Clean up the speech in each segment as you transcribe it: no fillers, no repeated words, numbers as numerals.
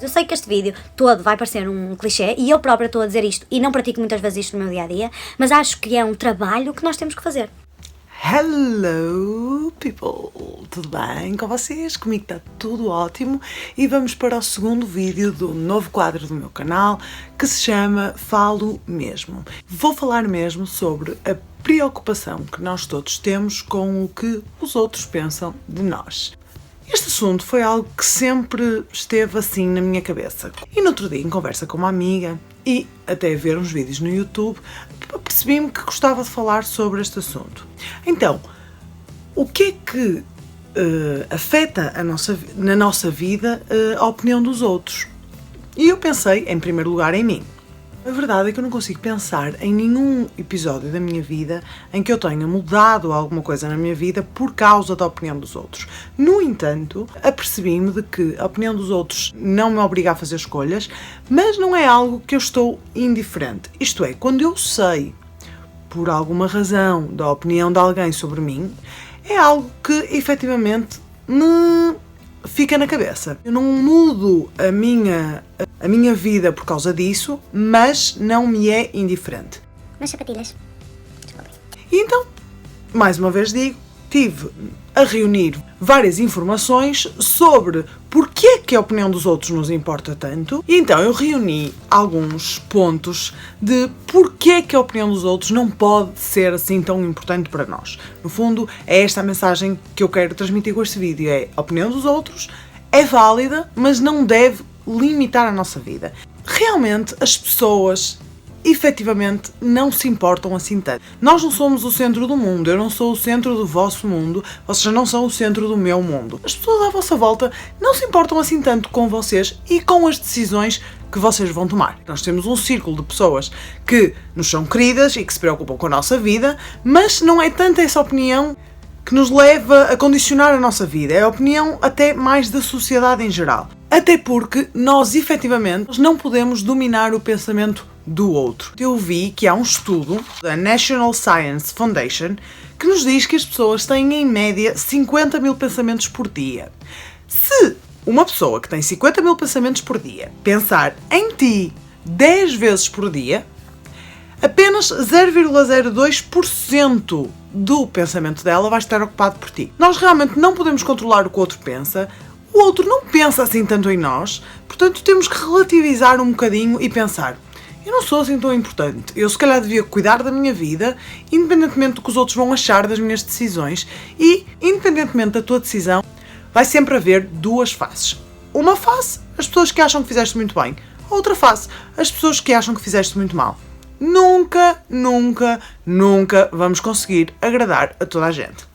Eu sei que este vídeo todo vai parecer um clichê e eu própria estou a dizer isto e não pratico muitas vezes isto no meu dia-a-dia, mas acho que é um trabalho que nós temos que fazer. Hello people! Tudo bem com vocês? Comigo está tudo ótimo e vamos para o segundo vídeo do novo quadro do meu canal que se chama Falo Mesmo. Vou falar mesmo sobre a preocupação que nós todos temos com o que os outros pensam de nós. Este assunto foi algo que sempre esteve assim na minha cabeça. E no outro dia, em conversa com uma amiga e até ver uns vídeos no YouTube, percebi-me que gostava de falar sobre este assunto. Então, o que é que afeta na nossa vida a opinião dos outros? E eu pensei, em primeiro lugar, em mim. A verdade é que eu não consigo pensar em nenhum episódio da minha vida em que eu tenha mudado alguma coisa na minha vida por causa da opinião dos outros. No entanto, apercebi-me de que a opinião dos outros não me obriga a fazer escolhas, mas não é algo que eu estou indiferente. Isto é, quando eu sei, por alguma razão, da opinião de alguém sobre mim, é algo que efetivamente me fica na cabeça. Eu não mudo a minha vida por causa disso, mas não me é indiferente. Nas sapatilhas. Desculpa. E então, mais uma vez digo, tive a reunir várias informações sobre porque é que a opinião dos outros nos importa tanto. E então eu reuni alguns pontos de porque é que a opinião dos outros não pode ser assim tão importante para nós. No fundo, é esta a mensagem que eu quero transmitir com este vídeo. É a opinião dos outros é válida, mas não deve limitar a nossa vida. Realmente, as pessoas efetivamente não se importam assim tanto. Nós não somos o centro do mundo, eu não sou o centro do vosso mundo, vocês não são o centro do meu mundo. As pessoas à vossa volta não se importam assim tanto com vocês e com as decisões que vocês vão tomar. Nós temos um círculo de pessoas que nos são queridas e que se preocupam com a nossa vida, mas não é tanta essa opinião que nos leva a condicionar a nossa vida, é a opinião até mais da sociedade em geral. Até porque nós, efetivamente, não podemos dominar o pensamento do outro. Eu vi que há um estudo da National Science Foundation que nos diz que as pessoas têm, em média, 50 mil pensamentos por dia. Se uma pessoa que tem 50 mil pensamentos por dia pensar em ti 10 vezes por dia, apenas 0,02% do pensamento dela vai estar ocupado por ti. Nós realmente não podemos controlar o que o outro pensa, o outro não pensa assim tanto em nós, portanto temos que relativizar um bocadinho e pensar: eu não sou assim tão importante, eu se calhar devia cuidar da minha vida, independentemente do que os outros vão achar das minhas decisões, e independentemente da tua decisão, vai sempre haver duas faces. Uma face, as pessoas que acham que fizeste muito bem, a outra face, as pessoas que acham que fizeste muito mal. Nunca, nunca, nunca vamos conseguir agradar a toda a gente.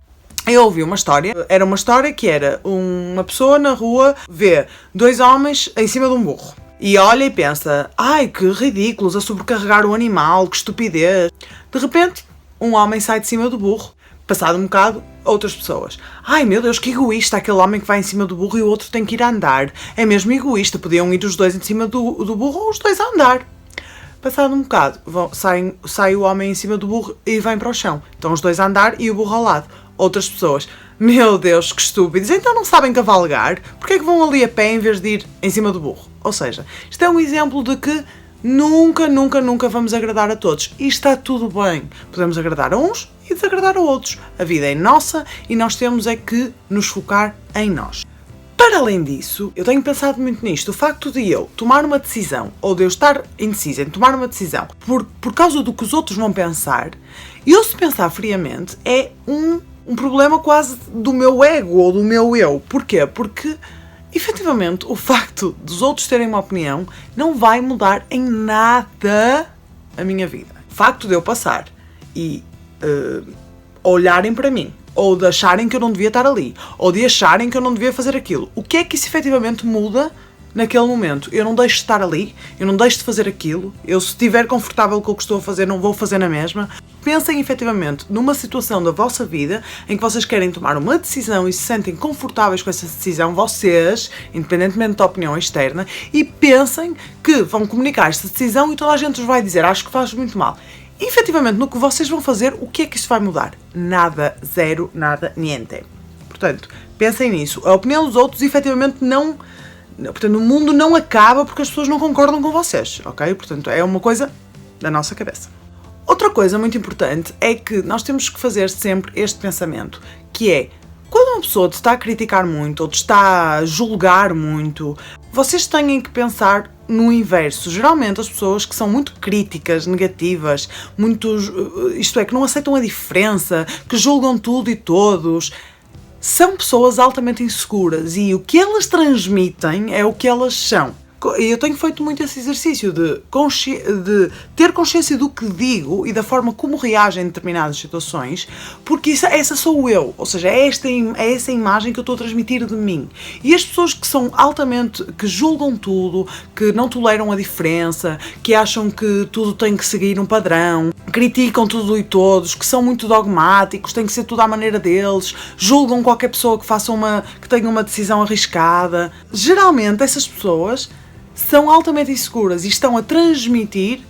Eu ouvi uma história, era uma história que era uma pessoa na rua vê dois homens em cima de um burro. E olha e pensa: ai, que ridículos a sobrecarregar o animal, que estupidez. De repente, um homem sai de cima do burro. Passado um bocado, outras pessoas: ai meu Deus, que egoísta aquele homem que vai em cima do burro e o outro tem que ir a andar. É mesmo egoísta, podiam ir os dois em cima do burro ou os dois a andar. Passado um bocado, sai o homem em cima do burro e vem para o chão. Estão os dois a andar e o burro ao lado. Outras pessoas: meu Deus, que estúpidos, então não sabem cavalgar? Porquê é que vão ali a pé em vez de ir em cima do burro? Ou seja, isto é um exemplo de que nunca, nunca, nunca vamos agradar a todos. E está tudo bem. Podemos agradar a uns e desagradar a outros. A vida é nossa e nós temos é que nos focar em nós. Para além disso, eu tenho pensado muito nisto. O facto de eu tomar uma decisão, ou de eu estar indecisa em tomar uma decisão por causa do que os outros vão pensar, eu, se pensar friamente, é um problema quase do meu ego ou do meu eu. Porquê? Porque, efetivamente, o facto dos outros terem uma opinião não vai mudar em nada a minha vida. O facto de eu passar e olharem para mim, ou de acharem que eu não devia estar ali, ou de acharem que eu não devia fazer aquilo, o que é que isso efetivamente muda naquele momento? Eu não deixo de estar ali, eu não deixo de fazer aquilo, eu, se estiver confortável com o que estou a fazer, não vou fazer na mesma. Pensem efetivamente numa situação da vossa vida em que vocês querem tomar uma decisão e se sentem confortáveis com essa decisão, vocês, independentemente da opinião externa, e pensem que vão comunicar esta decisão e toda a gente vos vai dizer: acho que faz muito mal. E, efetivamente, no que vocês vão fazer, o que é que isso vai mudar? Nada, zero, nada, niente. Portanto, pensem nisso. A opinião dos outros, efetivamente, não Portanto, o mundo não acaba porque as pessoas não concordam com vocês, ok? Portanto, é uma coisa da nossa cabeça. Outra coisa muito importante é que nós temos que fazer sempre este pensamento, que é, quando uma pessoa te está a criticar muito ou te está a julgar muito, vocês têm que pensar no inverso. Geralmente as pessoas que são muito críticas, negativas, isto é, que não aceitam a diferença, que julgam tudo e todos, são pessoas altamente inseguras e o que elas transmitem é o que elas são. E eu tenho feito muito esse exercício de ter consciência do que digo e da forma como reajo em determinadas situações, porque essa sou eu, ou seja, é essa imagem que eu estou a transmitir de mim. E as pessoas que são que julgam tudo, que não toleram a diferença, que acham que tudo tem que seguir um padrão, criticam tudo e todos, que são muito dogmáticos, tem que ser tudo à maneira deles, julgam qualquer pessoa que tenha uma decisão arriscada. Geralmente essas pessoas são altamente inseguras e estão a transmitir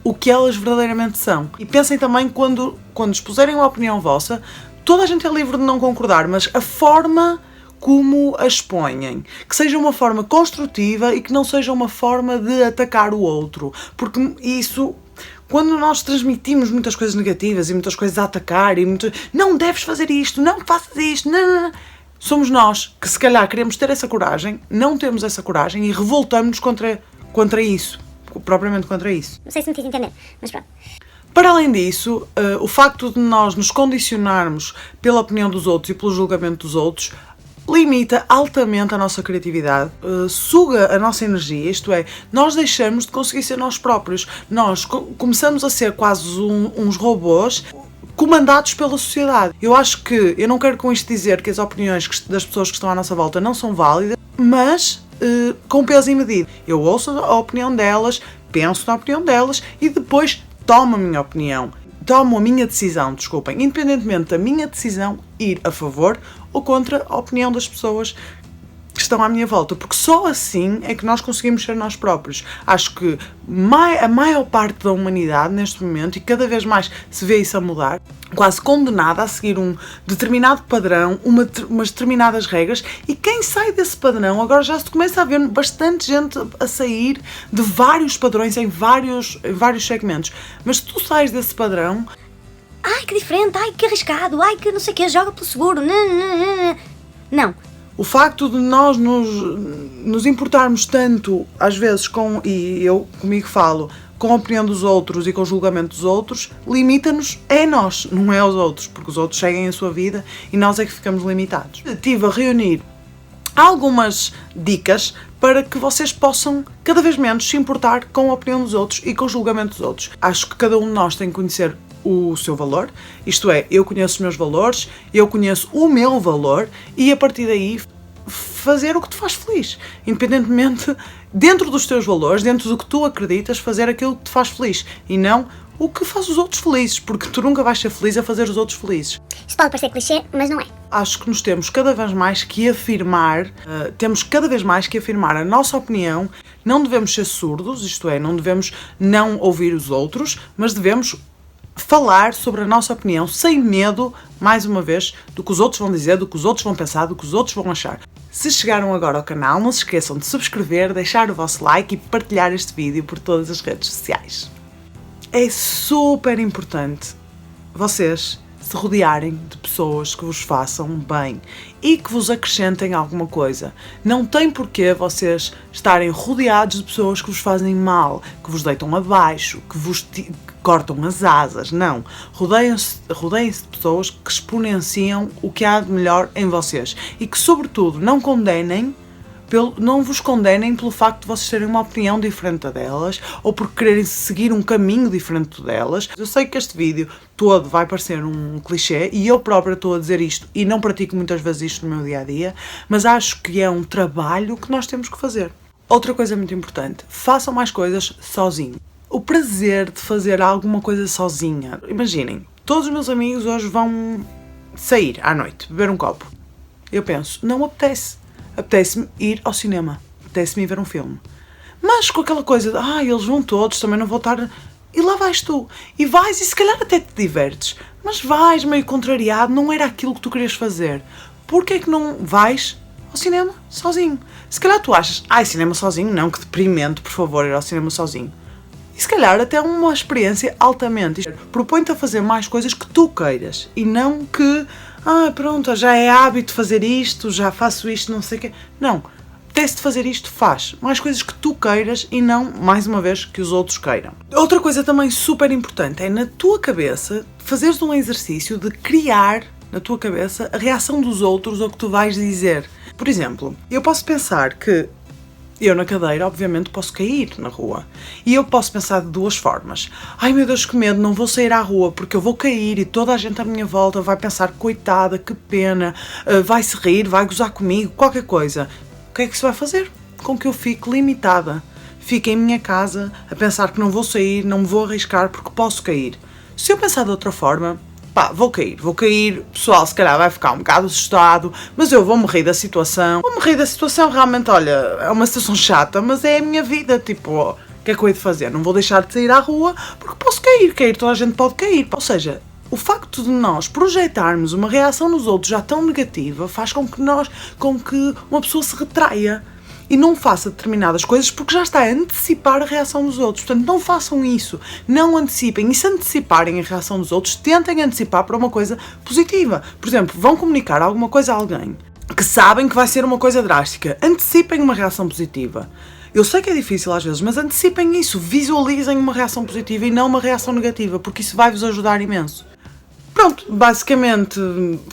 o que elas verdadeiramente são. E pensem também quando expuserem uma opinião vossa, toda a gente é livre de não concordar, mas a forma como a expõem, que seja uma forma construtiva e que não seja uma forma de atacar o outro, porque isso, quando nós transmitimos muitas coisas negativas e muitas coisas a atacar e não deves fazer isto, não faças isto, não. Somos nós que se calhar queremos ter essa coragem, não temos essa coragem e revoltamos-nos contra isso, propriamente contra isso. Não sei se me fiz entender, mas pronto. Para além disso, o facto de nós nos condicionarmos pela opinião dos outros e pelo julgamento dos outros limita altamente a nossa criatividade, suga a nossa energia, isto é, nós deixamos de conseguir ser nós próprios. Nós começamos a ser quase uns robôs comandados pela sociedade. Eu não quero com isto dizer que as opiniões das pessoas que estão à nossa volta não são válidas, mas com peso e medida. Eu ouço a opinião delas, penso na opinião delas e depois tomo a minha opinião. Tomo a minha decisão, independentemente da minha decisão ir a favor ou contra a opinião das pessoas que estão à minha volta, porque só assim é que nós conseguimos ser nós próprios. Acho que a maior parte da humanidade neste momento, e cada vez mais se vê isso a mudar, quase condenada a seguir um determinado padrão, umas determinadas regras, e quem sai desse padrão, agora já se começa a ver bastante gente a sair de vários padrões em vários segmentos, mas se tu sais desse padrão... Ai, que diferente, ai, que arriscado, ai, que não sei o que, joga pelo seguro, não. O facto de nós nos importarmos tanto, às vezes, e eu comigo falo, com a opinião dos outros e com o julgamento dos outros, limita-nos a nós, não é aos outros, porque os outros seguem a sua vida e nós é que ficamos limitados. Estive a reunir algumas dicas para que vocês possam cada vez menos se importar com a opinião dos outros e com o julgamento dos outros. Acho que cada um de nós tem que conhecer o seu valor, isto é, eu conheço os meus valores, eu conheço o meu valor e a partir daí fazer o que te faz feliz, independentemente, dentro dos teus valores, dentro do que tu acreditas, fazer aquilo que te faz feliz e não o que faz os outros felizes, porque tu nunca vais ser feliz a fazer os outros felizes. Isto pode parecer clichê, mas não é. Acho que nos temos cada vez mais que afirmar, a nossa opinião. Não devemos ser surdos, isto é, não devemos não ouvir os outros, mas devemos falar sobre a nossa opinião sem medo, mais uma vez, do que os outros vão dizer, do que os outros vão pensar, do que os outros vão achar. Se chegaram agora ao canal, não se esqueçam de subscrever, deixar o vosso like e partilhar este vídeo por todas as redes sociais. É super importante vocês se rodearem de pessoas que vos façam bem e que vos acrescentem alguma coisa. Não tem porquê vocês estarem rodeados de pessoas que vos fazem mal, que vos deitam abaixo, que vos cortam as asas. Não. Rodeiem-se de pessoas que exponenciam o que há de melhor em vocês e que, sobretudo, não vos condenem pelo facto de vocês terem uma opinião diferente delas ou por quererem seguir um caminho diferente delas. Eu sei que este vídeo todo vai parecer um clichê e eu própria estou a dizer isto e não pratico muitas vezes isto no meu dia-a-dia, mas acho que é um trabalho que nós temos que fazer. Outra coisa muito importante, façam mais coisas sozinhos. O prazer de fazer alguma coisa sozinha. Imaginem, todos os meus amigos hoje vão sair à noite, beber um copo. Eu penso, não apetece. Apetece-me ir ao cinema, apetece-me ir ver um filme. Mas com aquela coisa de, eles vão todos, também não vou estar... E lá vais tu. E vais e se calhar até te divertes. Mas vais meio contrariado, não era aquilo que tu querias fazer. Porquê é que não vais ao cinema sozinho. Se calhar tu achas, cinema sozinho? Não, que deprimente, por favor, ir ao cinema sozinho. E se calhar até uma experiência altamente. Propõe-te a fazer mais coisas que tu queiras e não que, pronto, já é hábito fazer isto, já faço isto, não sei o quê. Não, apetece-te fazer isto, faz. Mais coisas que tu queiras e não, mais uma vez, que os outros queiram. Outra coisa também super importante é, na tua cabeça, fazeres um exercício de criar, na tua cabeça, a reação dos outros ao que tu vais dizer. Por exemplo, eu posso pensar que eu na cadeira, obviamente, posso cair na rua. E eu posso pensar de duas formas. Ai meu Deus, que medo, não vou sair à rua porque eu vou cair e toda a gente à minha volta vai pensar, coitada, que pena, vai se rir, vai gozar comigo, qualquer coisa. O que é que se vai fazer? Com que eu fique limitada. Fique em minha casa a pensar que não vou sair, não me vou arriscar porque posso cair. Se eu pensar de outra forma, vou cair, pessoal se calhar vai ficar um bocado assustado, mas eu vou-me rir da situação. Realmente, olha, é uma situação chata, mas é a minha vida, tipo, o que é que eu hei de fazer? Não vou deixar de sair à rua porque posso cair, toda a gente pode cair. Ou seja, o facto de nós projetarmos uma reação nos outros já tão negativa faz com que uma pessoa se retraia e não faça determinadas coisas porque já está a antecipar a reação dos outros. Portanto, não façam isso, não antecipem. E se anteciparem a reação dos outros, tentem antecipar para uma coisa positiva. Por exemplo, vão comunicar alguma coisa a alguém que sabem que vai ser uma coisa drástica. Antecipem uma reação positiva. Eu sei que é difícil às vezes, mas antecipem isso. Visualizem uma reação positiva e não uma reação negativa, porque isso vai-vos ajudar imenso. Pronto, basicamente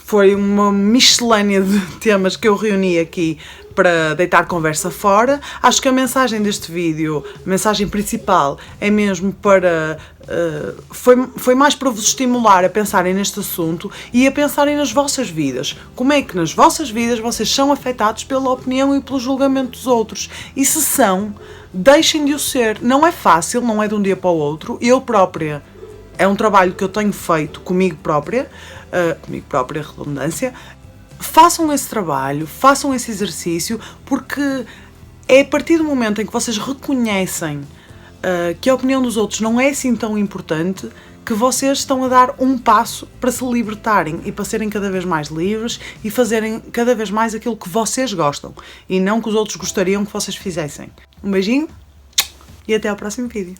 foi uma miscelânea de temas que eu reuni aqui para deitar conversa fora. Acho que a mensagem deste vídeo, a mensagem principal, é mesmo para... foi mais para vos estimular a pensarem neste assunto e a pensarem nas vossas vidas. Como é que nas vossas vidas vocês são afetados pela opinião e pelo julgamento dos outros. E se são, deixem de o ser. Não é fácil, não é de um dia para o outro. Eu própria... É um trabalho que eu tenho feito comigo própria, redundância. Façam esse trabalho, façam esse exercício, porque é a partir do momento em que vocês reconhecem que a opinião dos outros não é assim tão importante que vocês estão a dar um passo para se libertarem e para serem cada vez mais livres e fazerem cada vez mais aquilo que vocês gostam e não que os outros gostariam que vocês fizessem. Um beijinho e até ao próximo vídeo.